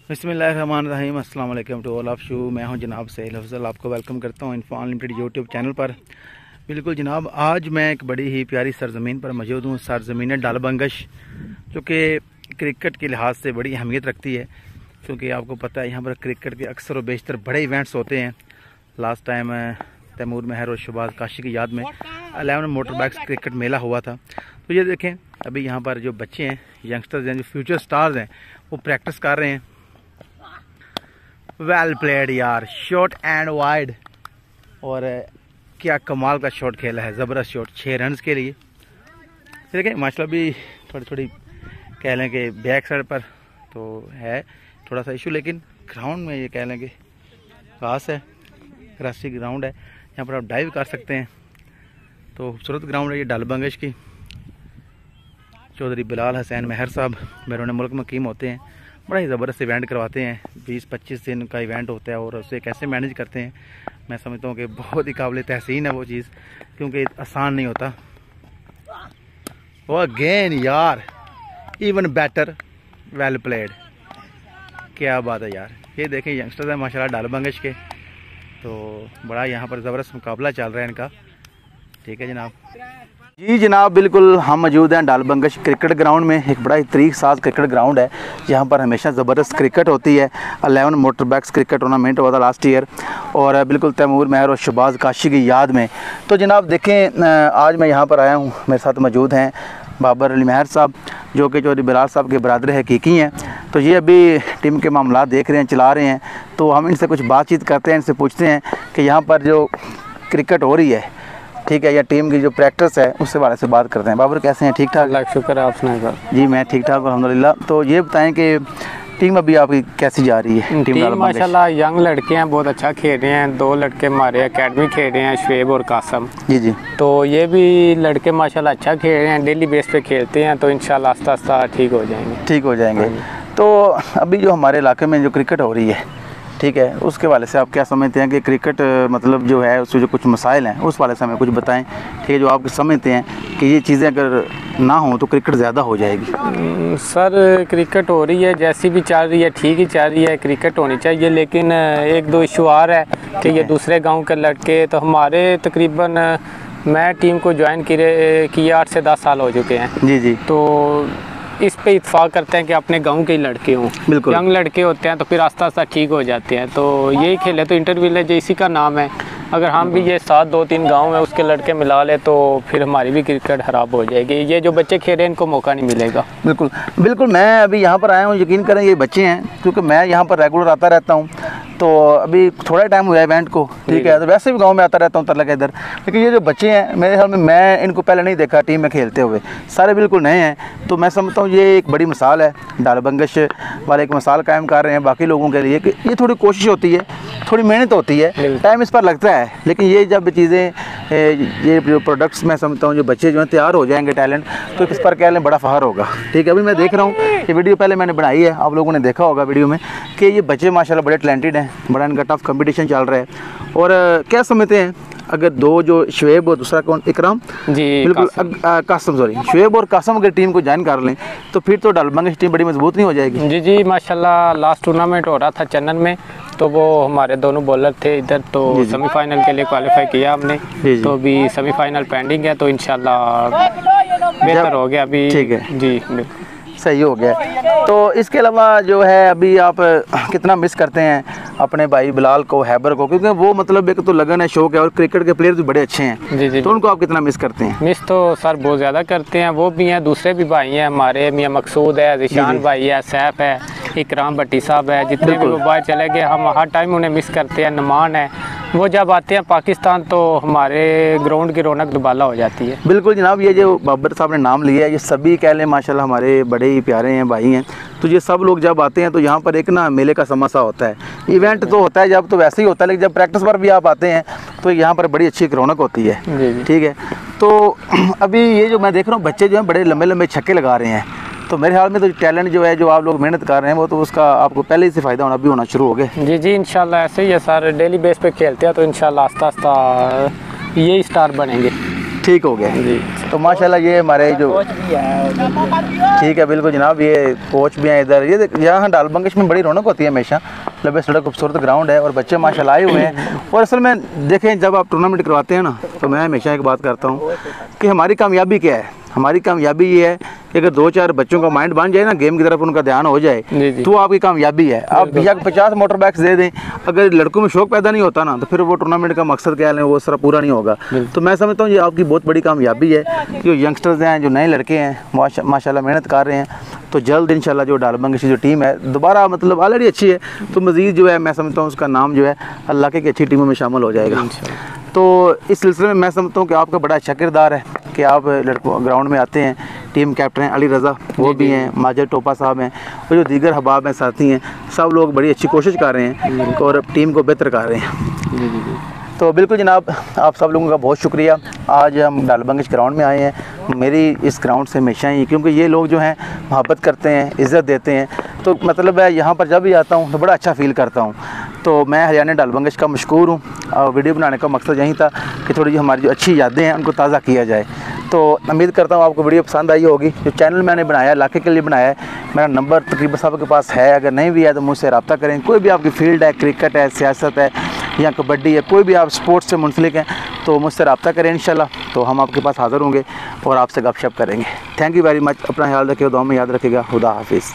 बिस्मिल्लाहिर्रहमानिर्रहीम अस्सलाम वालेकुम टू ऑल ऑफ यू। मैं हूं जनाब सैल अफजल, आपको वेलकम करता हूं इन्फो अनलिमिटेड यूट्यूब चैनल पर। बिल्कुल जनाब, आज मैं एक बड़ी ही प्यारी सरजमीन पर मौजूद हूं। सरजमीन डालबंगश, जो कि क्रिकेट के लिहाज से बड़ी अहमियत रखती है, क्योंकि आपको पता है यहाँ पर क्रिकेट के अक्सर व बेशतर बड़े इवेंट्स होते हैं। लास्ट टाइम तैमूर महर और शहबाज काशी की याद में 11 मोटरबाइक्स क्रिकेट मेला हुआ था। तो ये देखें, अभी यहाँ पर जो बच्चे हैं, यंगस्टर्स हैं, जो फ्यूचर स्टार्स हैं, वो प्रैक्टिस कर रहे हैं। वेल प्लेड यार, शॉट एंड वाइड, और क्या कमाल का शॉट खेला है, ज़बरदस्त शॉट 6 रन के लिए। ठीक है माशाल्लाह। भी थोड़ी कह लें कि बैक साइड पर तो है थोड़ा सा इशू, लेकिन ग्राउंड में ये कह लें कि घास है, ग्रासी ग्राउंड है, यहाँ पर आप डाइव कर सकते हैं। तो खूबसूरत ग्राउंड है ये डालबंगश की। चौधरी बिलाल हुसैन महर साहब बैरून मुल्क मुकीम होते हैं, बड़ा ही ज़बरदस्त इवेंट करवाते हैं। 20-25 दिन का इवेंट होता है, और उसे कैसे मैनेज करते हैं, मैं समझता हूँ कि बहुत ही काबिल तहसीन है वो चीज़, क्योंकि आसान नहीं होता। वो अगेन यार, इवन बेटर, वेल प्लेड, क्या बात है यार। ये देखें यंगस्टर्स हैं माशाल्लाह डालबंगश के, तो बड़ा यहाँ पर ज़बरदस्त मुकाबला चल रहा है इनका। ठीक है जनाब। जी जनाब, बिल्कुल हम मौजूद हैं डालबंगश क्रिकेट ग्राउंड में। एक बड़ा ही तरीक साज क्रिकेट ग्राउंड है, यहाँ पर हमेशा ज़बरदस्त क्रिकेट होती है। 11 मोटरबाइक्स क्रिकेट टूर्नामेंट हुआ था लास्ट ईयर, और बिल्कुल तैमूर महर और शहबाज काशी की याद में। तो जनाब देखें, आज मैं यहाँ पर आया हूँ, मेरे साथ मौजूद हैं बाबर अली महर साहब, जो कि चौधरी बिलाल साहब के बरादर हकीकी हैं। तो ये अभी टीम के मामला देख रहे हैं, चला रहे हैं। तो हम इनसे कुछ बातचीत करते हैं, इनसे पूछते हैं कि यहाँ पर जो क्रिकेट हो रही है, ठीक है, या टीम की जो प्रैक्टिस है, उससे बारे से बात करते हैं। बाबर कैसे हैं? ठीक ठाक? अल्लाह का शुक्र है, आप सुनाइए। जी मैं ठीक ठाक अल्हम्दुलिल्लाह। तो ये बताएं कि टीम अभी आपकी कैसी जा रही है? टीम माशाल्लाह यंग लड़के हैं, बहुत अच्छा खेल रहे हैं। 2 लड़के हमारे एकेडमी खेल रहे हैं, शुएब और कासम जी। तो ये भी लड़के माशाल्लाह अच्छा खेल रहे हैं, डेली बेस पे खेलते हैं। तो इंशाल्लाह आस्ता आस्ता ठीक हो जाएंगे। तो अभी जो हमारे इलाके में जो क्रिकेट हो रही है, ठीक है, उसके वाले से आप क्या समझते हैं कि क्रिकेट मतलब जो है उसमें जो कुछ मसाइल हैं, उस वाले से हमें कुछ बताएं। ठीक है, जो आप समझते हैं कि ये चीज़ें अगर ना हो तो क्रिकेट ज़्यादा हो जाएगी। सर क्रिकेट हो रही है, जैसी भी चल रही है, ठीक ही चल रही है, क्रिकेट होनी चाहिए। लेकिन 1-2 इशू आ रहा है कि ये दूसरे गाँव के लड़के, तो हमारे तकरीबन मैं टीम को ज्वाइन किए 8 से 10 साल हो चुके हैं जी। तो इस पे इत्फाक करते हैं कि अपने गांव के ही लड़के हों, बिल्कुल यंग लड़के होते हैं, तो फिर आस्ता आस्ता ठीक हो जाते हैं। तो यही खेले तो इंटर विलेज इसी का नाम है। अगर हम भी ये 7-2-3 गांव में उसके लड़के मिला ले, तो फिर हमारी भी क्रिकेट खराब हो जाएगी। ये जो बच्चे खेल रहे हैं, इनको मौका नहीं मिलेगा। बिल्कुल मैं अभी यहाँ पर आया हूँ, यकीन करें ये बच्चे हैं, क्योंकि मैं यहाँ पर रेगुलर आता रहता हूँ। तो अभी थोड़ा टाइम हुआ है इवेंट को, ठीक है, तो वैसे भी गांव में आता रहता हूँ तरला के इधर। लेकिन ये जो बच्चे हैं, मेरे ख्याल में मैं इनको पहले नहीं देखा टीम में खेलते हुए, सारे बिल्कुल नए हैं। तो मैं समझता हूँ ये एक बड़ी मिसाल है, डालबंगश वाले एक मिसाल कायम कर रहे हैं बाकी लोगों के लिए, कि ये थोड़ी कोशिश होती है, थोड़ी मेहनत होती है, टाइम इस पर लगता है, लेकिन ये जब चीज़ें, ये जो प्रोडक्ट्स मैं समझता हूँ, जो बच्चे जो हैं तैयार हो जाएंगे टैलेंट, तो इस पर कह लें बड़ा फ़ख्र होगा। ठीक है, अभी मैं देख रहा हूँ ये वीडियो पहले मैंने बनाई है, आप लोगों ने देखा होगा वीडियो में, कि ये बच्चे माशाल्लाह बड़े टैलेंटेड हैं, बड़ा इनका टफ कंपटीशन चल रहा है। और क्या समझते हैं, अगर 2 जो शुएब और दूसरा कौन, इकराम जी, बिल्कुल कासम, सॉरी, शुएब और कासम अगर टीम को ज्वाइन कर लें, तो फिर तो डालबंगश टीम बड़ी मजबूत नहीं हो जाएगी? जी माशाल्लाह। लास्ट टूर्नामेंट हो रहा था चन्नन में, तो वो हमारे दोनों बॉलर थे इधर, तो सेमीफाइनल के लिए क्वालिफाई किया हमने। तो अभी सेमीफाइनल पेंडिंग है, तो इंशाल्लाह बेहतर हो गया अभी। ठीक है जी, सही हो गया। तो इसके अलावा जो है, अभी आप कितना मिस करते हैं अपने भाई बिलाल को, हैबर को, क्योंकि वो मतलब एक तो लगन है, शौक है, और क्रिकेट के प्लेयर्स भी बड़े अच्छे हैं जी। तो उनको आप कितना मिस करते हैं? मिस तो सर बहुत ज़्यादा करते हैं। वो भी हैं, दूसरे भी भाई हैं हमारे, मियाँ मकसूद है, जिशान भाई है, सैफ है, इकराम भट्टी साहब है, जितने भी वो बाहर चले गए, हम हर टाइम उन्हें मिस करते हैं। नमान है, वो जब आते हैं पाकिस्तान, तो हमारे ग्राउंड की रौनक दुबाला हो जाती है। बिल्कुल जनाब, ये जो बाबर साहब ने नाम लिया है, ये सभी कह लें माशाल्लाह हमारे बड़े ही प्यारे हैं, भाई हैं। तो ये सब लोग जब आते हैं, तो यहाँ पर एक ना मेले का समासा होता है। इवेंट तो होता है जब, तो वैसे ही होता है, लेकिन जब प्रैक्टिस पर भी आप आते हैं, तो यहाँ पर बड़ी अच्छी रौनक होती है। ठीक है, तो अभी ये जो मैं देख रहा हूँ, बच्चे जो हैं बड़े लंबे लंबे छक्के लगा रहे हैं, तो मेरे ख्याल में तो टैलेंट जो है, जो आप लोग मेहनत कर रहे हैं, वो तो उसका आपको पहले ही से फ़ायदा होना भी होना शुरू हो गया। जी इंशाल्लाह ऐसे ही है सर, डेली बेस पे खेलते हैं, तो इंशाल्लाह आस्ता आस्ता यही स्टार बनेंगे। ठीक हो गया जी। तो माशाल्लाह ये हमारे जो ठीक है बिल्कुल जनाब, ये कोच भी हैं इधर। ये यहाँ डालबंगश में बड़ी रौनक होती है हमेशा, लंबे सड़क खूबसूरत ग्राउंड है और बच्चे माशाल्लाह आए हुए हैं। और असल में देखें जब आप टूर्नामेंट करवाते हैं ना, तो मैं हमेशा एक बात करता हूँ कि हमारी कामयाबी क्या है। हमारी कामयाबी ये है कि अगर 2-4 बच्चों का माइंड बन जाए ना, गेम की तरफ उनका ध्यान हो जाए, तो आपकी कामयाबी है। आप बेशक 50 मोटर बाइक्स दे दें, अगर लड़कों में शौक पैदा नहीं होता ना, तो फिर वो टूर्नामेंट का मकसद क्या है वो सारा पूरा नहीं होगा। तो मैं समझता हूँ ये आपकी बहुत बड़ी कामयाबी है। जो यंगस्टर्स हैं, जो नए लड़के हैं, माशाल्लाह मेहनत कर रहे हैं। तो जल्द इंशाल्लाह जो डालबंगश की जो टीम है दोबारा, मतलब ऑलरेडी अच्छी है, तो मज़ीद जो है मैं समझता हूँ उसका नाम जो है अल्लाह की अच्छी टीमों में शामिल हो जाएगा। तो इस सिलसिले में मैं समझता हूँ कि आपका बड़ा अच्छा किरदार है कि आप लड़कों ग्राउंड में आते हैं। टीम कैप्टन हैं अली रज़ा, वो भी हैं, माजिद टोपा साहब हैं, और जो दीगर हबाब हैं साथी हैं, सब लोग बड़ी अच्छी कोशिश कर रहे हैं और टीम को बेहतर कर रहे हैं। तो बिल्कुल जनाब, आप सब लोगों का बहुत शुक्रिया। आज हम डालबंगश ग्राउंड में आए हैं। मेरी इस ग्राउंड से हमेशा ही, क्योंकि ये लोग जो हैं मोहब्बत करते हैं, इज़्ज़त देते हैं, तो मतलब है यहाँ पर जब भी आता हूँ तो बड़ा अच्छा फ़ील करता हूँ। तो मैं हरियाणा डालबंगश का मशकूर हूँ। वीडियो बनाने का मकसद यही था कि थोड़ी जो हमारी जो अच्छी यादें हैं उनको ताज़ा किया जाए। तो उम्मीद करता हूँ आपको वीडियो पसंद आई होगी। जो चैनल मैंने बनाया इलाके के लिए बनाया है, मेरा नंबर तकरीबन साहब के पास है, अगर नहीं भी है तो मुझसे रब्ता करें। कोई भी आपकी फील्ड है, क्रिकेट है, सियासत है या कबड्डी है, कोई भी आप स्पोर्ट्स से मुंसलिक हैं तो मुझसे रब्ता करें इंशाल्लाह। तो हम आपके पास हाज़िर होंगे और आपसे गपशप करेंगे। Thank you very much. अपना ख्याल रखिएगा, दुआ में याद रखिएगा। खुदा हाफिज़।